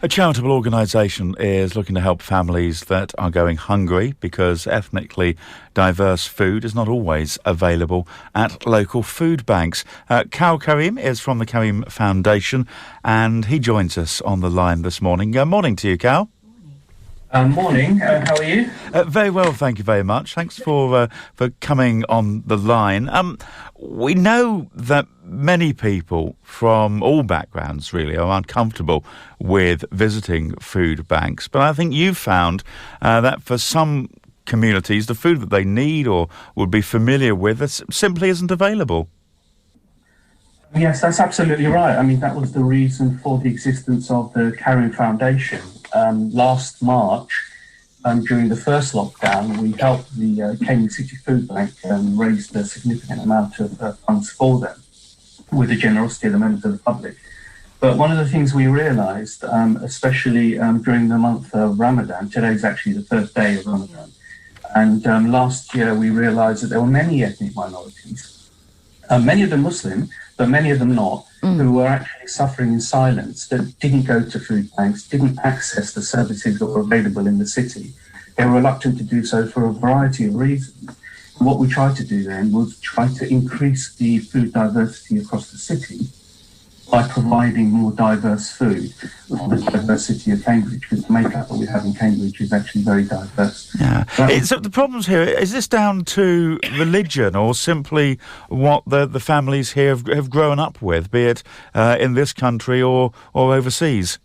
A charitable organisation is looking to help families that are going hungry because ethnically diverse food is not always available at local food banks. Kal Karim is from the Karim Foundation and he joins us on the line this morning. Morning to you, Kal. Morning. How are you? Very well, thank you very much. Thanks for coming on the line. We know that many people from all backgrounds really are uncomfortable with visiting food banks, but I think you've found that for some communities, the food that they need or would be familiar with simply isn't available. Yes, that's absolutely right. I mean, that was the reason for the existence of the Karim Foundation. Last March, during the first lockdown, we helped the Cambridge City Food Bank raise a significant amount of funds for them with the generosity of the members of the public. But one of the things we realised, especially during the month of Ramadan, today is actually the first day of Ramadan, and last year we realised that there were many ethnic minorities, many of them Muslim, but many of them not, who were actually suffering in silence, that didn't go to food banks, didn't access the services that were available in the city. They were reluctant to do so for a variety of reasons. And what we tried to do then was try to increase the food diversity across the city by providing more diverse food for the diversity of Cambridge, because the makeup that we have in Cambridge is actually very diverse. Yeah. So the problems here, is this down to religion or simply what the families here have grown up with, be it in this country or overseas?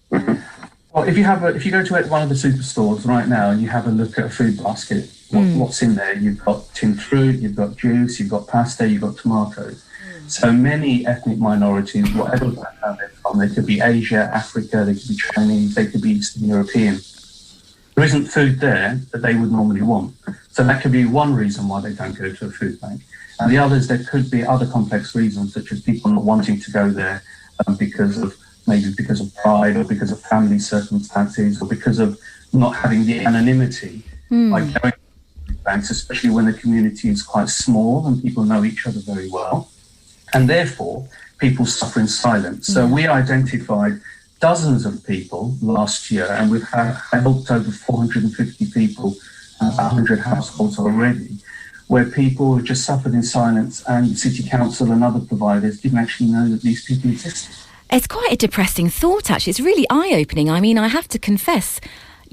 Well, if you go to one of the superstores right now and you have a look at a food basket, what's in there? You've got tinned fruit, you've got juice, you've got pasta, you've got tomatoes. So many ethnic minorities, whatever background they're from, they could be Asia, Africa, they could be Chinese, they could be Eastern European. There isn't food there that they would normally want. So that could be one reason why they don't go to a food bank. And the others, there could be other complex reasons, such as people not wanting to go there because of pride or because of family circumstances or because of not having the anonymity by going to food banks, especially when the community is quite small and people know each other very well. And therefore, people suffer in silence. So we identified dozens of people last year, and we've helped over 450 people, 100 households already, where people have just suffered in silence, and the City Council and other providers didn't actually know that these people existed. It's quite a depressing thought, actually. It's really eye-opening. I mean, I have to confess,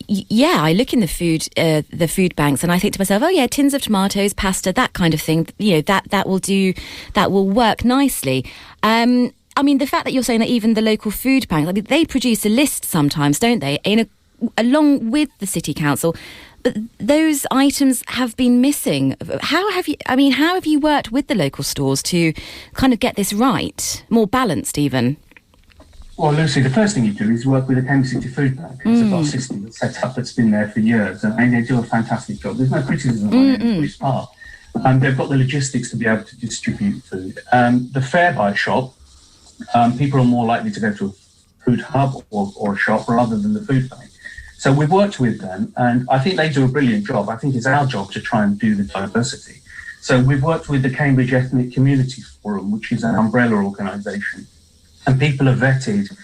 I look in the food banks and I think to myself, tins of tomatoes, pasta, that kind of thing, that will work nicely. I mean, the fact that you're saying that even the local food banks, I mean, they produce a list sometimes, don't they, along with the City Council, but those items have been missing. How have you worked with the local stores to kind of get this right, more balanced even? Well, Lucy, the first thing you do is work with the Cambridge City Food Bank. It's a system that's set up that's been there for years, and they do a fantastic job. There's no criticism on anybody's part. They've got the logistics to be able to distribute food. The fair buy shop, people are more likely to go to a food hub or a shop rather than the food bank. So we've worked with them, and I think they do a brilliant job. I think it's our job to try and do the diversity. So we've worked with the Cambridge Ethnic Community Forum, which is an umbrella organisation. And people are vetted,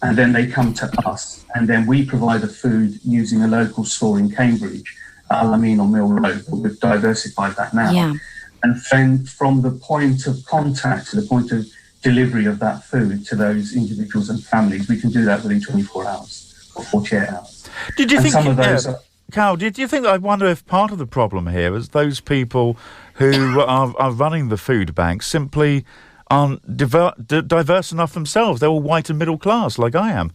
and then they come to us, and then we provide the food using a local store in Cambridge, Al Amin on Mill Road. But we've diversified that now. Yeah. And then from the point of contact to the point of delivery of that food to those individuals and families, we can do that within 24 hours or 48 hours. Kal, did you think, I wonder if part of the problem here is those people who are running the food banks simply aren't diverse enough themselves? They're all white and middle class, like I am.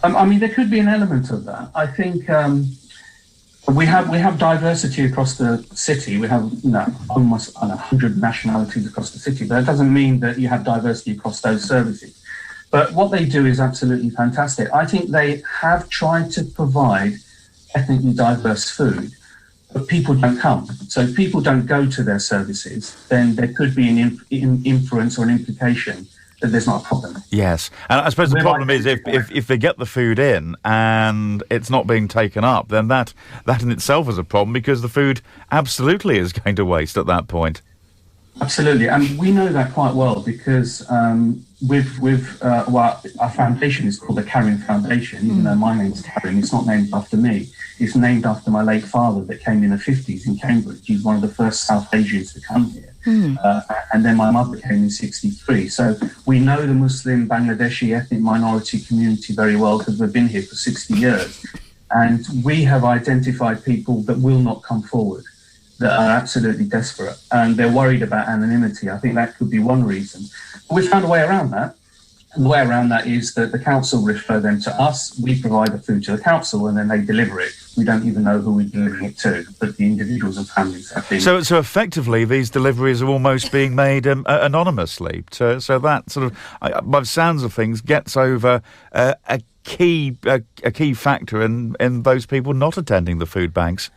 I mean, there could be an element of that. I think we have diversity across the city. We have almost 100 nationalities across the city, but that doesn't mean that you have diversity across those services. But what they do is absolutely fantastic. I think they have tried to provide ethnically diverse food, but people don't come. So if people don't go to their services, then there could be an inference or an implication that there's not a problem. Yes. And I suppose the problem is if they get the food in and it's not being taken up, then that in itself is a problem, because the food absolutely is going to waste at that point. Absolutely. And we know that quite well because our foundation is called the Karim Foundation, even though my name's Karim. It's not named after me. It's named after my late father that came in the 50s in Cambridge. He's one of the first South Asians to come here. And then my mother came in 63. So we know the Muslim Bangladeshi ethnic minority community very well because we've been here for 60 years. And we have identified people that will not come forward, that are absolutely desperate, and they're worried about anonymity. I think that could be one reason. But we found a way around that. And the way around that is that the council refer them to us, we provide the food to the council, and then they deliver it. We don't even know who we're delivering it to, but the individuals and families have been... So effectively, these deliveries are almost being made anonymously. So that sort of, by the sounds of things, gets over a key factor in those people not attending the food banks.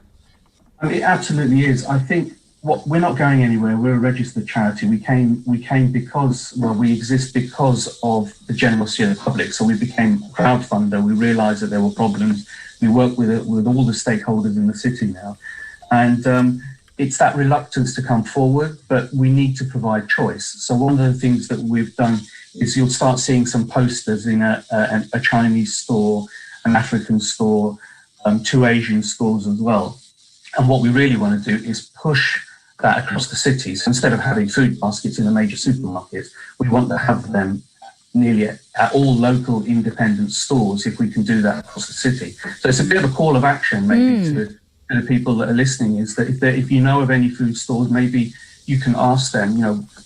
I mean, it absolutely is. I think we're not going anywhere. We're a registered charity. We came because, we exist because of the generosity of the public. So we became a crowdfunder. We realised that there were problems. We work with all the stakeholders in the city now. And it's that reluctance to come forward, but we need to provide choice. So one of the things that we've done is you'll start seeing some posters in a Chinese store, an African store, 2 Asian stores as well. And what we really want to do is push that across the cities. Instead of having food baskets in the major supermarkets, we want to have them nearly at all local independent stores if we can do that across the city. So it's a bit of a call of action maybe to the people that are listening, is that if you know of any food stores, maybe you can ask them,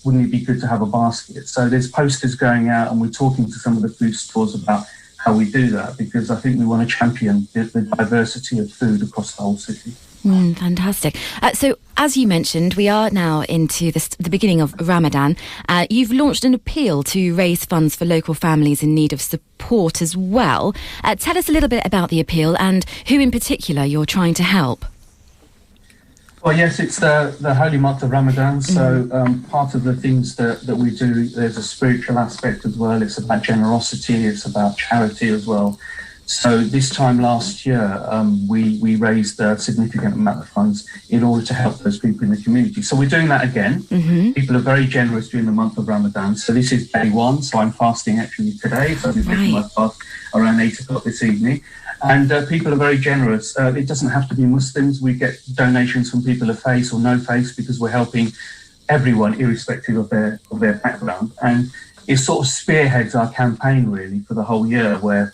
wouldn't it be good to have a basket? So there's posters going out, and we're talking to some of the food stores about how we do that, because I think we want to champion the diversity of food across the whole city. Fantastic. So, as you mentioned, we are now into the beginning of Ramadan. You've launched an appeal to raise funds for local families in need of support as well. Tell us a little bit about the appeal and who in particular you're trying to help. Well, yes, it's the holy month of Ramadan. So part of the things that we do, there's a spiritual aspect as well. It's about generosity. It's about charity as well. So this time last year, we raised a significant amount of funds in order to help those people in the community. So we're doing that again. People are very generous during the month of Ramadan. So this is day 1. So I'm fasting actually today. So I'll be breaking my fast around 8 o'clock this evening. And people are very generous. It doesn't have to be Muslims. We get donations from people of faith or no faith, because we're helping everyone irrespective of their background. And it sort of spearheads our campaign really for the whole year, where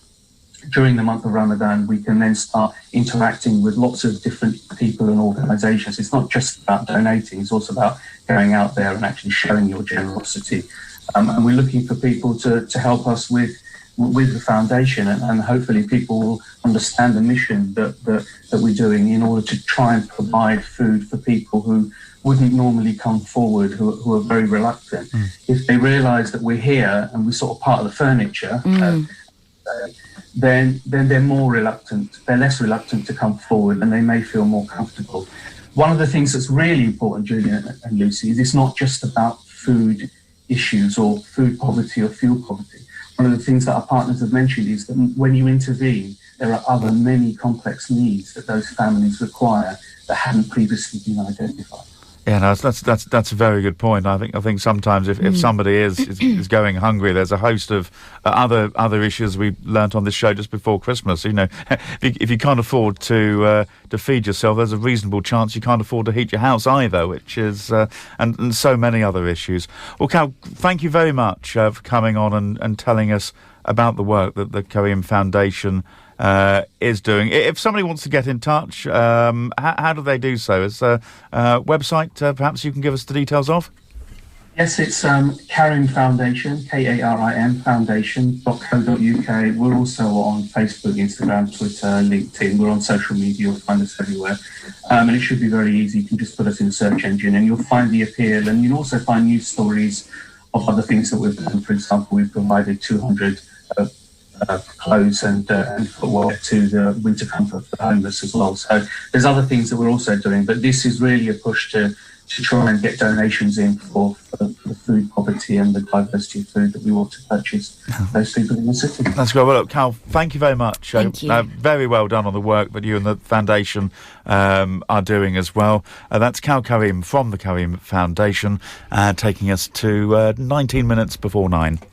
during the month of Ramadan, we can then start interacting with lots of different people and organisations. It's not just about donating, it's also about going out there and actually showing your generosity. And we're looking for people to help us with the foundation, and hopefully people will understand the mission that we're doing in order to try and provide food for people who wouldn't normally come forward, who are very reluctant. If they realise that we're here and we're sort of part of the furniture, then they're more reluctant. They're less reluctant to come forward, and they may feel more comfortable. One of the things that's really important, Julian and Lucy, is it's not just about food issues or food poverty or fuel poverty. One of the things that our partners have mentioned is that when you intervene, there are many complex needs that those families require that hadn't previously been identified. Yeah, no, that's a very good point. I think sometimes if somebody is going hungry, there's a host of other issues we learnt on this show just before Christmas. If you can't afford to feed yourself, there's a reasonable chance you can't afford to heat your house either, which is and so many other issues. Well, Kal, thank you very much for coming on and telling us about the work that the Karim Foundation is doing. If somebody wants to get in touch, how do they do so? Is a website perhaps you can give us the details of? Yes, it's Karim Foundation, Karim Foundation.co.uk. We're also on Facebook, Instagram, Twitter, LinkedIn. We're on social media. You'll find us everywhere. And it should be very easy. You can just put us in the search engine and you'll find the appeal, and you'll also find news stories of other things that we've done. For example, we've provided 200 clothes and footwear to the winter comfort for the homeless as well. So there's other things that we're also doing, but this is really a push to try and get donations in for the food poverty and the diversity of food that we want to purchase those people in the city. That's great. Well, look, Kal, thank you very much. Thank you. Very well done on the work that you and the foundation are doing as well. That's Kal Karim from the Karim Foundation, taking us to 19 minutes before 9.